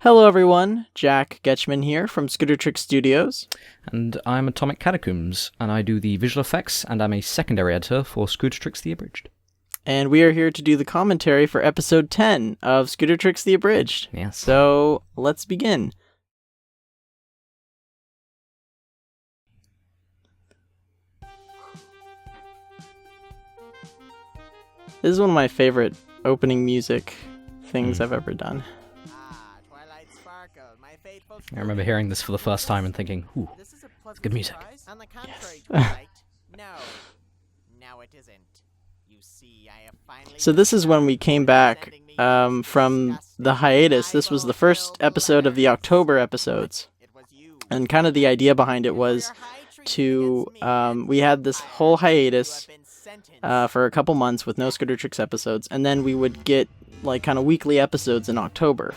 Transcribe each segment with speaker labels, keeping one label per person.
Speaker 1: Hello everyone, Jack Getchman here from Scootertrix Studios.
Speaker 2: And I'm AtomicCatacombs, and I do the visual effects, and I'm a secondary editor for Scootertrix the Abridged.
Speaker 1: And we are here to do the commentary for episode 10 of Scootertrix the Abridged.
Speaker 2: Yes.
Speaker 1: So, let's begin. This is one of my favorite opening music things I've ever done.
Speaker 2: I remember hearing this for the first time and thinking, ooh, it's good music.
Speaker 1: Yes. So this is when we came back from the hiatus. This was the first episode of the October episodes. And kind of the idea behind it was to, we had this whole hiatus for a couple months with no Scootertrix episodes, and then we would get like kind of weekly episodes in October.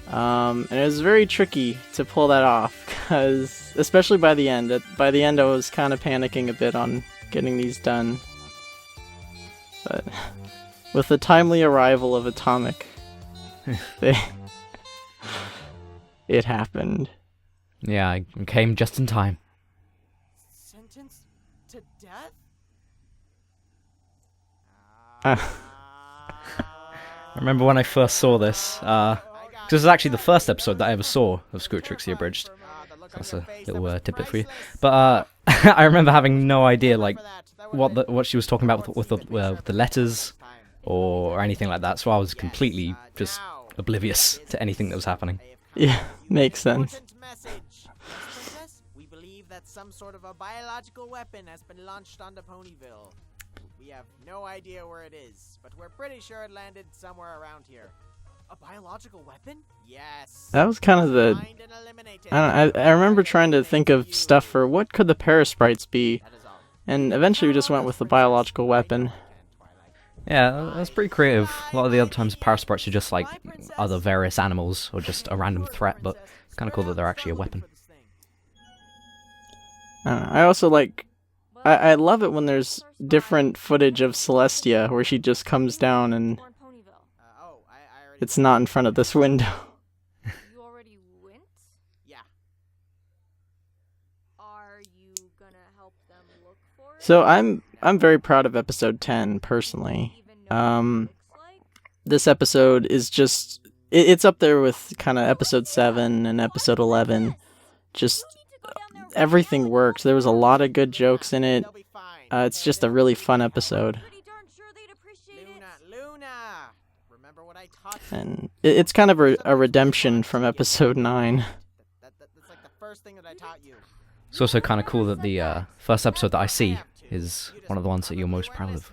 Speaker 1: And it was very tricky to pull that off, because especially by the end. By the end I was kind of panicking a bit on getting these done. But with the timely arrival of Atomic, it happened.
Speaker 2: Yeah, I came just in time.
Speaker 3: Sentenced to death?
Speaker 2: I remember when I first saw this, this is actually the first episode that I ever saw of Scootertrix the Abridged. That's a little tidbit for you. But I remember having no idea like what she was talking about with the letters or anything like that. So I was completely just oblivious to anything that was happening.
Speaker 1: Yeah, makes sense.
Speaker 3: We believe that some sort of a biological weapon has been launched onto Ponyville. We have no idea where it is, but we're pretty sure it landed somewhere around here. A biological weapon? Yes.
Speaker 1: That was kind of the... I remember trying to think of stuff for what could the parasprites be, and eventually we just went with the biological weapon.
Speaker 2: Yeah, that's pretty creative. A lot of the other times parasprites are just like other various animals or just a random threat, but it's kind of cool that they're actually a weapon.
Speaker 1: I also like... I love it when there's different footage of Celestia where she just comes down and it's not in front of this window.
Speaker 4: You already went?
Speaker 3: Yeah.
Speaker 4: Are you gonna help them look for it?
Speaker 1: So I'm very proud of episode 10 personally. This episode is just it's up there with kind of episode 7 and episode 11. Just everything works. There was a lot of good jokes in it. It's just a really fun episode. And it's kind of a redemption from episode 9.
Speaker 3: That's like the first thing that I taught you.
Speaker 2: It's also kind of cool that the first episode that I see is one of the ones that you're most proud of.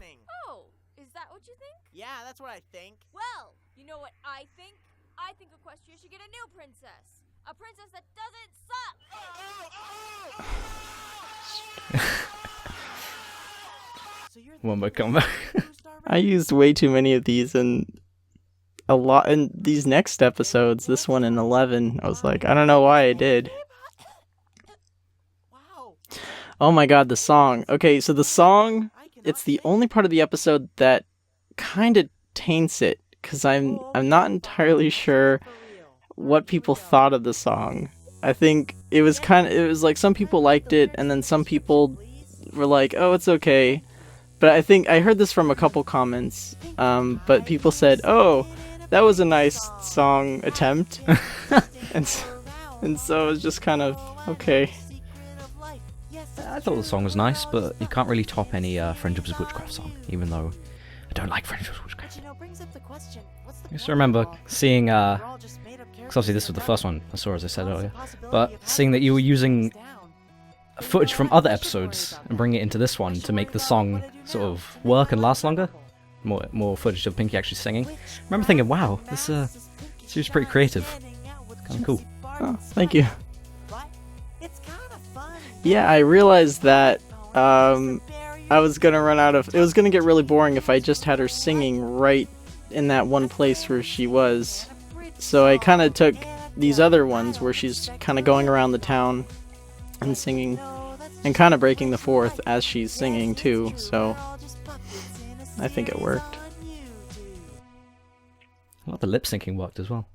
Speaker 4: Oh, is that what you think?
Speaker 3: Yeah, that's what I think.
Speaker 4: Well, you know what I think? I think Equestria should get a new princess. A princess that doesn't suck!
Speaker 2: One more comeback.
Speaker 1: I used way too many of these and a lot in these next episodes. This one in 11, I was like, I don't know why I did. Oh my god, the song. Okay, so the song, it's the only part of the episode that kind of taints it, because I'm not entirely sure what people thought of the song. I think it was like some people liked it, and then some people were like, oh, it's okay. But I think I heard this from a couple comments, but people said, oh, that was a nice song attempt. and so it was just kind of, okay.
Speaker 2: I thought the song was nice, but you can't really top any Friendship is Witchcraft song, even though I don't like Friendship is Witchcraft. I just remember seeing, because obviously this was the first one I saw, as I said earlier, but seeing that you were using footage from other episodes and bringing it into this one to make the song sort of work and last longer. More footage of Pinky actually singing. I remember thinking, wow, this seems pretty creative. It's kind of cool.
Speaker 1: Oh, thank you. Yeah, I realized that I was gonna run out of... It was gonna get really boring if I just had her singing right in that one place where she was. So I kind of took these other ones where she's kind of going around the town and singing, and kind of breaking the fourth as she's singing too, so I think it worked.
Speaker 2: Well, the lip syncing worked as well.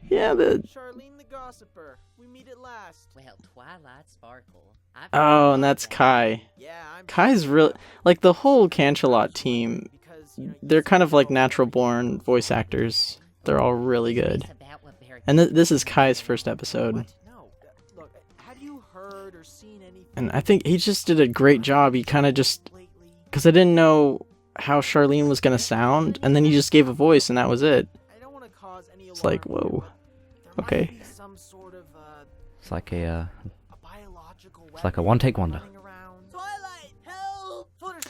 Speaker 1: Yeah,
Speaker 3: Charlene the Gossiper. We meet at last.
Speaker 5: Well, Twilight Sparkle.
Speaker 1: Oh, and that's Kai.
Speaker 3: Yeah, I'm
Speaker 1: Kai's real, like the whole Canchelot team. They're kind of like natural-born voice actors. They're all really good. And this is Kai's first episode.
Speaker 3: No, look, have you heard or seen anything
Speaker 1: And I think he just did a great job. He kind of just,
Speaker 3: lately?
Speaker 1: because I didn't know how Charlene was gonna sound, and then he just gave a voice, and that was it.
Speaker 3: I don't want to cause any
Speaker 1: It's like,
Speaker 3: alarm here,
Speaker 1: whoa.
Speaker 3: but there
Speaker 1: Okay.
Speaker 3: might be some sort of
Speaker 2: It's like a
Speaker 3: a biological
Speaker 2: it's like a
Speaker 3: weapon
Speaker 2: one-take wonder.
Speaker 3: running around. Twilight, help! Fluttershy.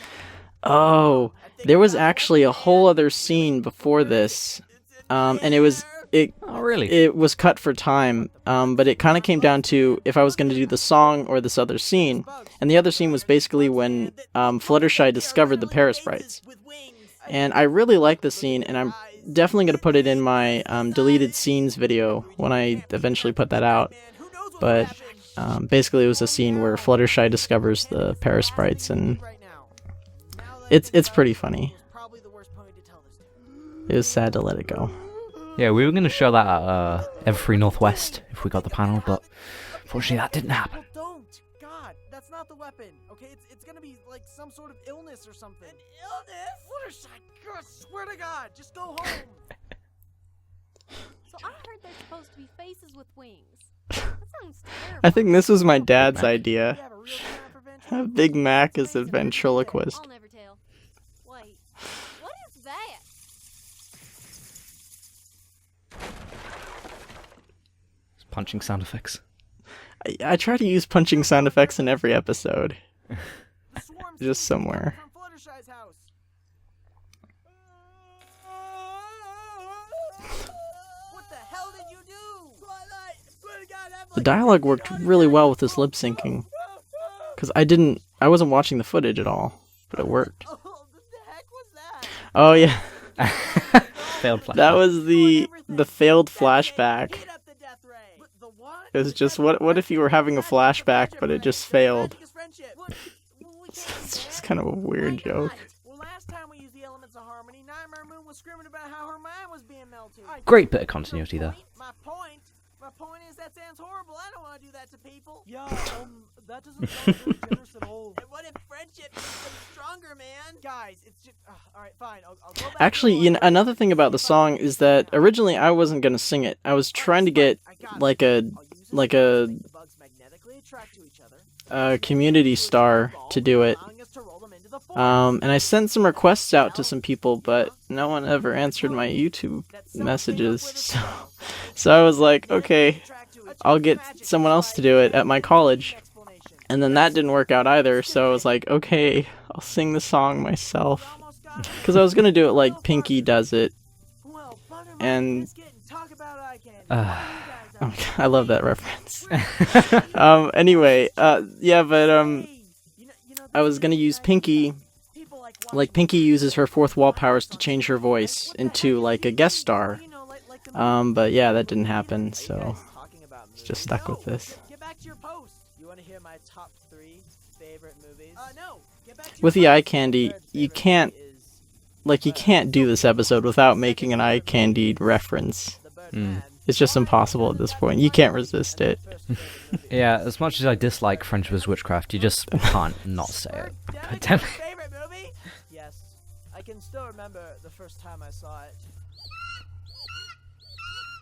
Speaker 1: Oh, there was actually a whole other scene before this, and it was
Speaker 2: Oh, really?
Speaker 1: it was cut for time, but it kind of came down to if I was going to do the song or this other scene, and the other scene was basically when Fluttershy discovered the Parasprites, and I really like the scene, and I'm definitely going to put it in my deleted scenes video when I eventually put that out, but basically it was a scene where Fluttershy discovers the Parasprites, and it's pretty funny. It was sad to let it go.
Speaker 2: Yeah, we were going to show that at Everfree Northwest if we got the panel, but unfortunately that didn't happen.
Speaker 3: Well, don't! God, that's not the weapon. Okay, it's gonna be like some sort of illness or something. An illness? Fluttershy, God, swear to God, just go home.
Speaker 6: So I heard they're supposed to be faces with wings. That sounds terrible.
Speaker 1: I think this was my dad's idea.
Speaker 3: You have a real plan for venture?
Speaker 1: Have Big Mac as a ventriloquist.
Speaker 6: I'll never tell. Wait, what is that?
Speaker 2: Punching sound effects.
Speaker 1: I try to use punching sound effects in every episode.
Speaker 3: The swarm's
Speaker 1: Just somewhere.
Speaker 3: from Fluttershy's house. What the hell did you do? Twilight, swear to God, I'm
Speaker 1: The dialogue worked really well with this lip syncing. Because I wasn't watching the footage at all, but it worked.
Speaker 3: Oh, what the heck was that?
Speaker 1: Oh yeah,
Speaker 2: Failed flashback.
Speaker 1: that was the failed flashback.
Speaker 3: Heat up the death ray. The what?
Speaker 1: It was just, what if you were having a flashback, but it just failed? It's just kind of a weird joke.
Speaker 3: Well, last time we used the elements of harmony, Nightmare Moon was screaming about how her mind was being melted.
Speaker 2: Great bit of continuity there.
Speaker 3: My point is that sounds horrible. I don't want to do that to people.
Speaker 7: Yeah, that doesn't sound very generous at all.
Speaker 3: And what if friendship makes them stronger, man? Guys, it's just all right. Fine, I'll go back.
Speaker 1: Actually, another thing about the song is that originally I wasn't gonna sing it. I was trying to get like a community star to do it. And I sent some requests out to some people, but no one ever answered my YouTube messages. So I was like, okay, I'll get someone else to do it at my college. And then that didn't work out either, so I was like, okay, I'll sing the song myself. Because I was going to do it like Pinky does it. And I love that reference. Anyway, yeah, but I was gonna use Pinky. Like Pinky uses her fourth wall powers to change her voice into like a guest star. But yeah, that didn't happen, so just stuck with this.
Speaker 3: Get back to your post. You want to hear my top 3 favorite movies? No. Get back to
Speaker 1: With the eye candy, you can't do this episode without making an eye candy reference. It's just impossible at this point. You can't resist it.
Speaker 2: Yeah, as much as I dislike Friendship is Witchcraft, you just can't not say it. God damn it.
Speaker 3: favorite movie? Yes. I can still remember the first time I saw it.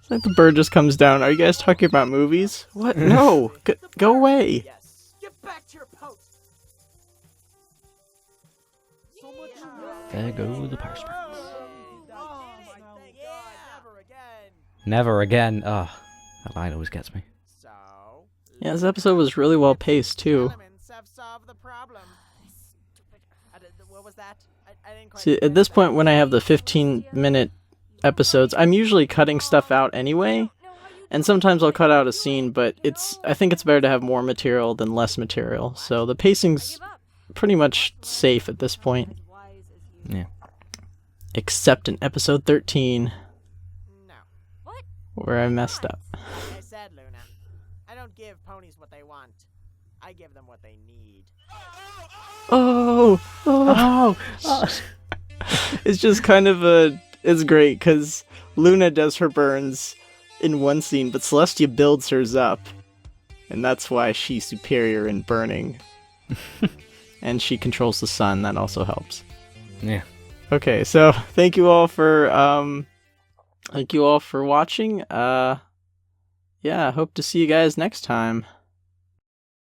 Speaker 1: It's like the bird just comes down. Are you guys talking about movies? What? No! Go away!
Speaker 3: Yes. Get back to your post.
Speaker 7: So much
Speaker 2: There go the Parasprites.
Speaker 3: Oh my God, never again.
Speaker 2: Never again. Ugh, that line always gets me.
Speaker 3: So,
Speaker 1: Yeah, this episode was really well paced, too.
Speaker 3: elements have solved the problem. What was that? I didn't quite
Speaker 1: See, at this point, when I have the 15-minute episodes, I'm usually cutting stuff out anyway. And sometimes I'll cut out a scene, but I think it's better to have more material than less material. So the pacing's pretty much safe at this point.
Speaker 2: Yeah.
Speaker 1: Except in episode 13,
Speaker 3: No.
Speaker 1: where I messed up.
Speaker 3: Like I said, Luna, I don't give ponies what they want. I give them what they need.
Speaker 1: Oh!
Speaker 2: Oh!
Speaker 1: It's just kind of a It's great because Luna does her burns in one scene, but Celestia builds hers up. And that's why she's superior in burning. And she controls the sun, that also helps.
Speaker 2: Yeah.
Speaker 1: Okay, so thank you all for watching. Yeah, hope to see you guys next time.